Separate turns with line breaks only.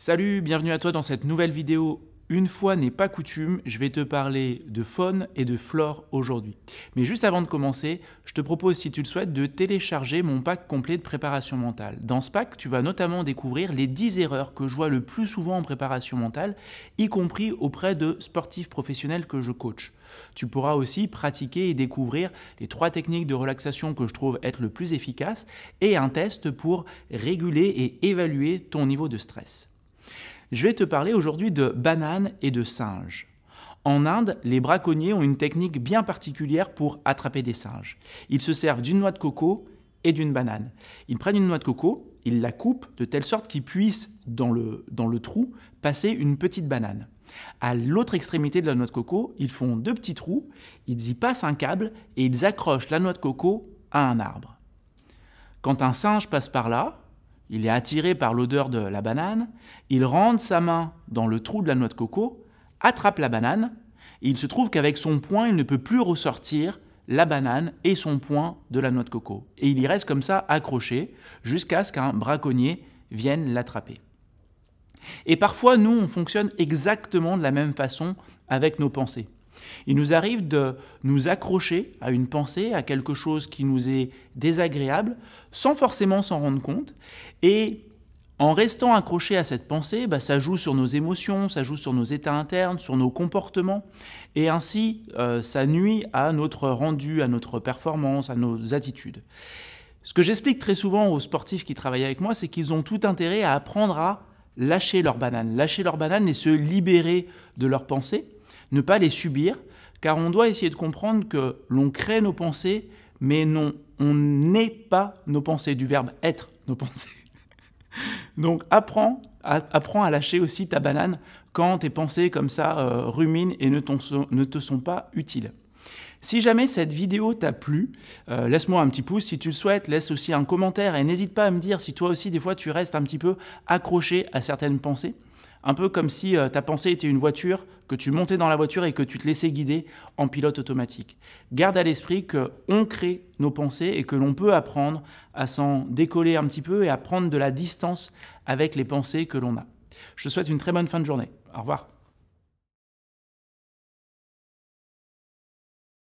Salut, bienvenue à toi dans cette nouvelle vidéo. Une fois n'est pas coutume, je vais te parler de faune et de flore aujourd'hui. Mais juste avant de commencer, je te propose, si tu le souhaites, de télécharger mon pack complet de préparation mentale. Dans ce pack, tu vas notamment découvrir les 10 erreurs que je vois le plus souvent en préparation mentale, y compris auprès de sportifs professionnels que je coach. Tu pourras aussi pratiquer et découvrir les 3 techniques de relaxation que je trouve être le plus efficaces et un test pour réguler et évaluer ton niveau de stress. Je vais te parler aujourd'hui de bananes et de singes. En Inde, les braconniers ont une technique bien particulière pour attraper des singes. Ils se servent d'une noix de coco et d'une banane. Ils prennent une noix de coco, ils la coupent de telle sorte qu'ils puissent, dans le trou, passer une petite banane. À l'autre extrémité de la noix de coco, ils font 2 petits trous, ils y passent un câble et ils accrochent la noix de coco à un arbre. Quand un singe passe par là, il est attiré par l'odeur de la banane, il rentre sa main dans le trou de la noix de coco, attrape la banane, et il se trouve qu'avec son poing, il ne peut plus ressortir la banane et son poing de la noix de coco. Et il y reste comme ça accroché jusqu'à ce qu'un braconnier vienne l'attraper. Et parfois, nous, on fonctionne exactement de la même façon avec nos pensées. Il nous arrive de nous accrocher à une pensée, à quelque chose qui nous est désagréable, sans forcément s'en rendre compte. Et en restant accroché à cette pensée, ça joue sur nos émotions, ça joue sur nos états internes, sur nos comportements. Et ainsi, ça nuit à notre rendu, à notre performance, à nos attitudes. Ce que j'explique très souvent aux sportifs qui travaillent avec moi, c'est qu'ils ont tout intérêt à apprendre à lâcher leur banane et se libérer de leurs pensées. Ne pas les subir, car on doit essayer de comprendre que l'on crée nos pensées, mais non, on n'est pas nos pensées, du verbe être nos pensées. Donc apprends à lâcher aussi ta banane quand tes pensées comme ça ruminent et ne te sont pas utiles. Si jamais cette vidéo t'a plu, laisse-moi un petit pouce si tu le souhaites, laisse aussi un commentaire et n'hésite pas à me dire si toi aussi des fois tu restes un petit peu accroché à certaines pensées. Un peu comme si ta pensée était une voiture, que tu montais dans la voiture et que tu te laissais guider en pilote automatique. Garde à l'esprit qu'on crée nos pensées et que l'on peut apprendre à s'en décoller un petit peu et à prendre de la distance avec les pensées que l'on a. Je te souhaite une très bonne fin de journée. Au revoir.